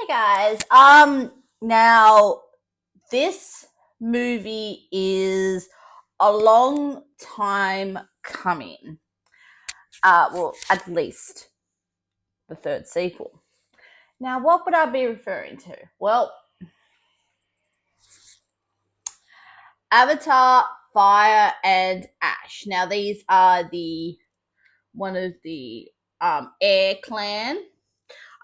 Guys. Now this movie is a long time coming. Well, at least the third sequel. Now, what would I be referring to? Well, Avatar, Fire, and Ash. Now, these are one of the Air Clan.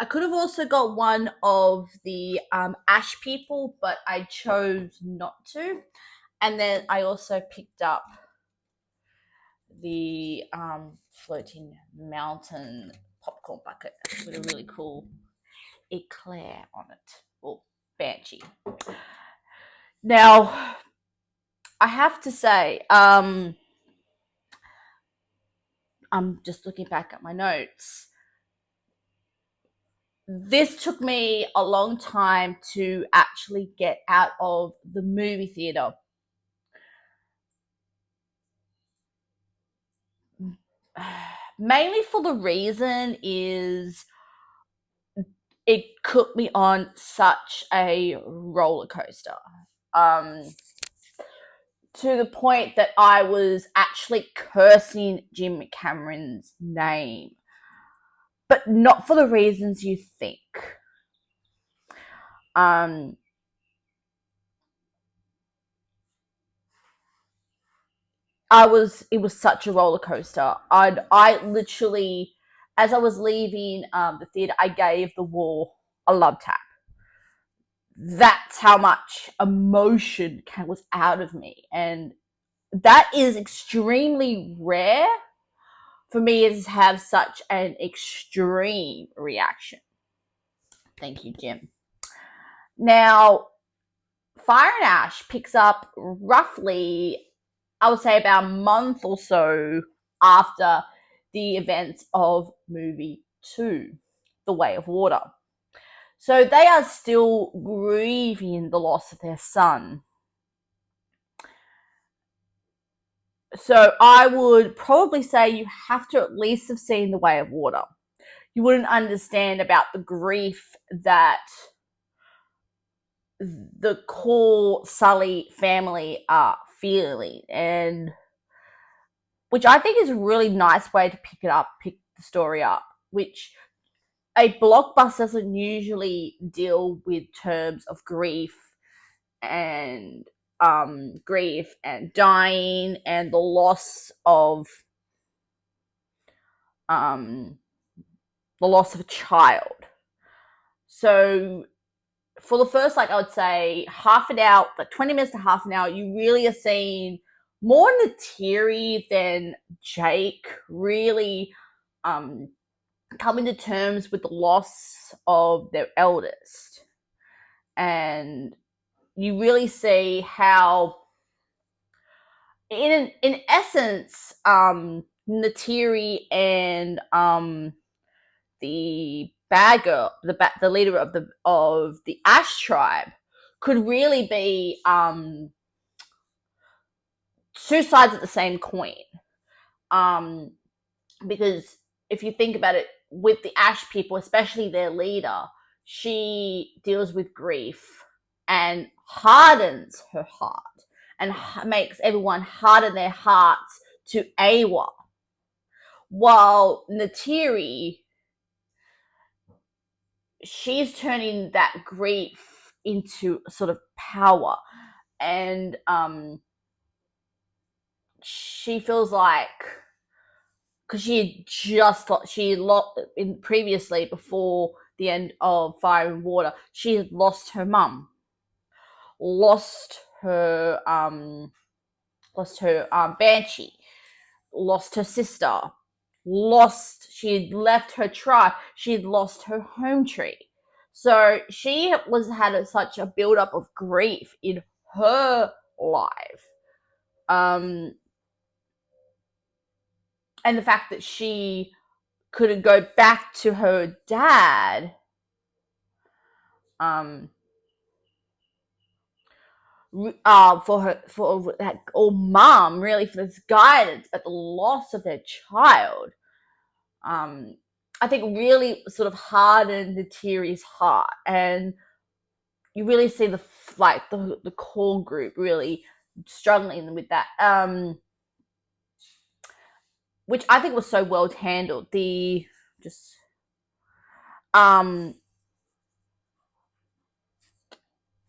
I could have also got one of the Ash people, but I chose not to. And then I also picked up the floating mountain popcorn bucket with a really cool eclair on it. Well, banshee. Now, I have to say, I'm just looking back at my notes. This took me a long time to actually get out of the movie theater. Mainly for the reason is it put me on such a roller coaster. To the point that I was actually cursing Jim Cameron's name, but not for the reasons you think. It was such a roller coaster. I literally, as I was leaving the theater, I gave the wall a love tap. That's how much emotion was out of me, and that is extremely rare for me to have such an extreme reaction. Thank you, Jim. Now, Fire and Ash picks up roughly, I would say, about a month or so after the events of movie 2, The Way of Water. So they are still grieving the loss of their son. So I would probably say you have to at least have seen The Way of Water. You wouldn't understand about the grief that the core Sully family are feeling, and which I think is a really nice way to pick the story up, which a blockbuster doesn't usually deal with terms of grief and dying and the loss of a child. So for the first, I would say half an hour, 20 minutes to half an hour, you really are seeing more Natiri than Jake really coming to terms with the loss of their eldest. And you really see how, in essence, Natiri and the bad girl, the leader of the Ash tribe, could really be two sides of the same coin. Because if you think about it, with the Ash people, especially their leader, she deals with grief and hardens her heart and makes everyone harden their hearts to Awa. While Natiri, she's turning that grief into sort of power, and she feels like, because she lost in previously, before the end of Fire and Water, she had lost her mum, lost her banshee, lost her sister, she had left her tribe, she had lost her home tree. So she had such a build up of grief in her life. And the fact that she couldn't go back to her dad, or mom, really, for this guidance, but the loss of their child. I I think really sort of hardened Natiri's heart, and you really see the core group really struggling with that, which I think was so well handled. The just um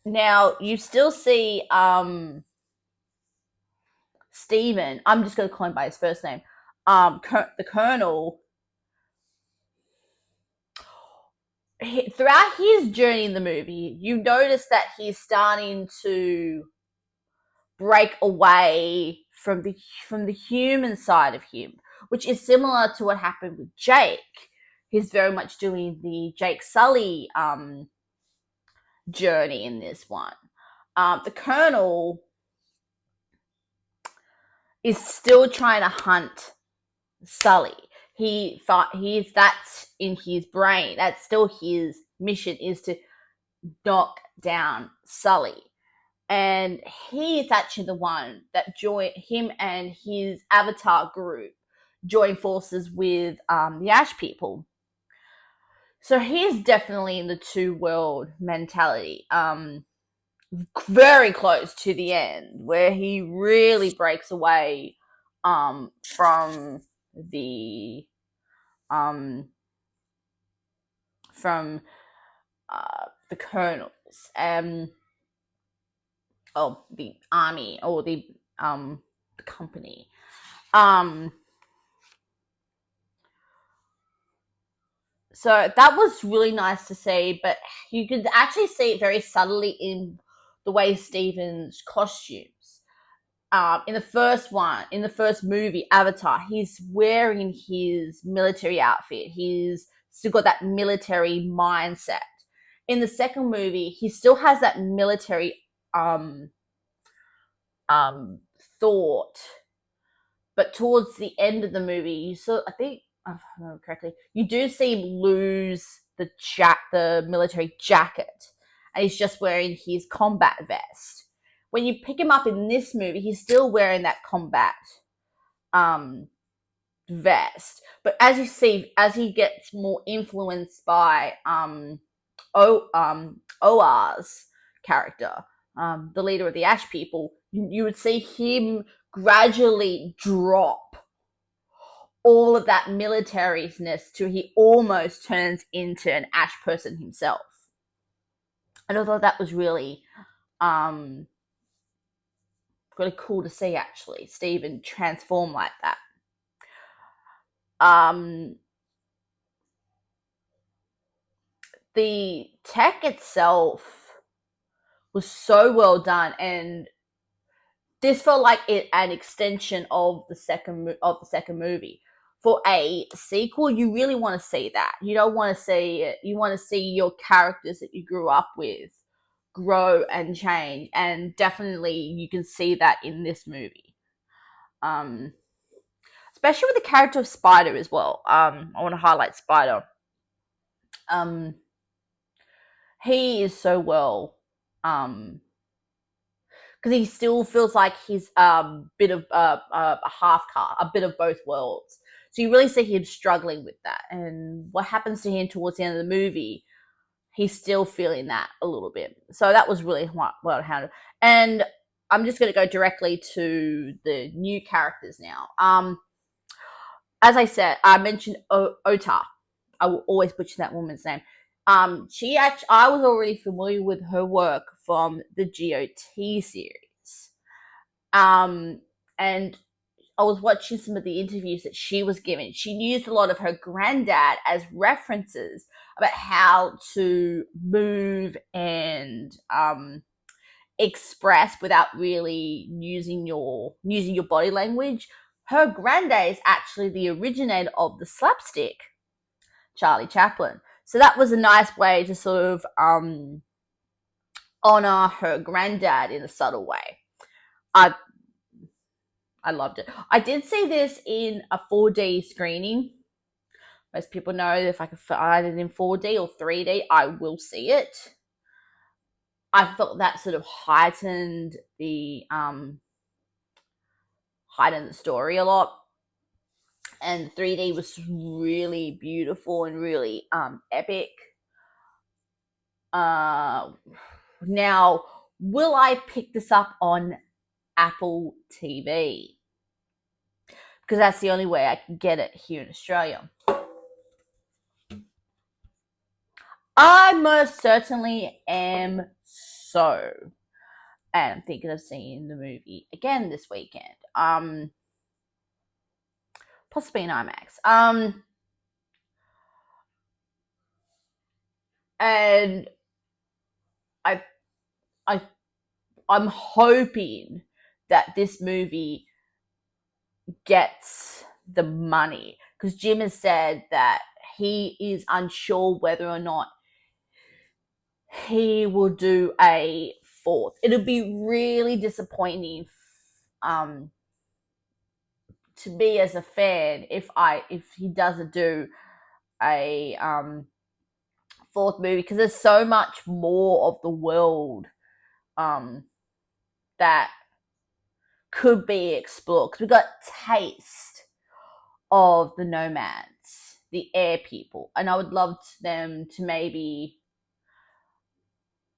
Now you still see Stephen. I'm just going to call him by his first name. The Colonel. Throughout his journey in the movie, you notice that he's starting to break away from the human side of him, which is similar to what happened with Jake. He's very much doing the Jake Sully journey in this one. The Colonel is still trying to hunt Sully. He's that's in his brain. That's still his mission, is to knock down Sully. And he is actually the one that joined him and his Avatar group join forces with the Ash people. So he's definitely in the two world mentality. Very close to the end, where he really breaks away from the um, from the colonels, or the army, or the company. Um, so that was really nice to see, but you could actually see it very subtly in the way Steven's costumes. In the first movie, Avatar, he's wearing his military outfit. He's still got that military mindset. In the second movie, he still has that military um, thought, but towards the end of the movie, you saw, I think, if I remember correctly, you do see him lose the military jacket, and he's just wearing his combat vest. When you pick him up in this movie, he's still wearing that combat um, vest, but as you see, as he gets more influenced by OR's character, the leader of the Ash people, you would see him gradually drop all of that militariness to he almost turns into an Ash person himself. And I thought that was really um, really cool to see, actually, Steven transform like that. Um, the tech itself was so well done, and this felt like an extension of the second movie. For a sequel, you really want to see that. You don't want to see it. You want to see your characters that you grew up with grow and change, and definitely you can see that in this movie. Um, Especially with the character of Spider as well. I want to highlight Spider. Um, he is so well, because he still feels like he's bit of a half car, a bit of both worlds. So you really see him struggling with that, and what happens to him towards the end of the movie, he's still feeling that a little bit. So that was really well handled. And I'm just going to go directly to the new characters now. As I said, I mentioned Ota. I will always butcher that woman's name. I was already familiar with her work from the GOT series. And I was watching some of the interviews that she was giving. She used a lot of her granddad as references about how to move and express without really using your body language. Her granddad is actually the originator of the slapstick, Charlie Chaplin. So that was a nice way to sort of honor her granddad in a subtle way. I I loved it. I did see this in a 4D screening. Most people know that if I can find it in 4D or 3D, I will see it. I thought that sort of heightened the story a lot. and 3D was really beautiful and really epic. Now, will I pick this up on Apple TV? Because that's the only way I can get it here in Australia. I most certainly am so. And I'm thinking of seeing the movie again this weekend. Possibly in IMAX. And I I I'm hoping that this movie gets the money, because Jim has said that he is unsure whether or not he will do a fourth. It'll be really disappointing to me as a fan if he doesn't do a fourth movie, because there's so much more of the world that could be explored, because we got taste of the nomads, the air people, and I would love them to maybe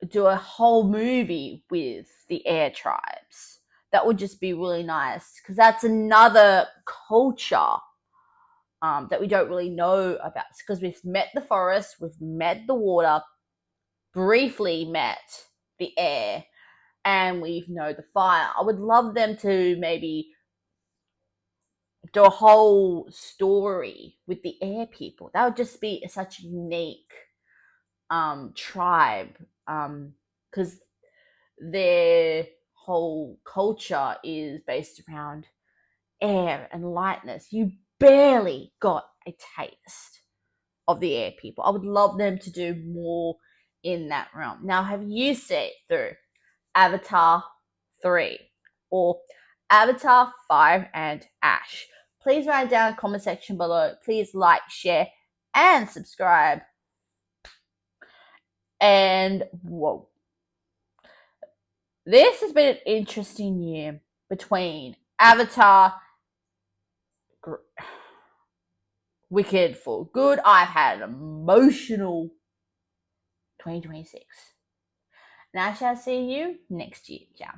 do a whole movie with the air tribes. That would just be really nice, because that's another culture that we don't really know about, because we've met the forest, we've met the water, briefly met the air, and we know the fire. I would love them to maybe do a whole story with the air people. That would just be such a unique tribe, because their whole culture is based around air and lightness. You barely got a taste of the air people. I would love them to do more in that realm. Now, have you seen through Avatar 3 or Avatar 5 and Ash? Please write it down in the comment section below. Please like, share, and subscribe. And whoa, this has been an interesting year between Avatar, Wicked for Good. I've had an emotional 2026. And I shall see you next year. Ciao.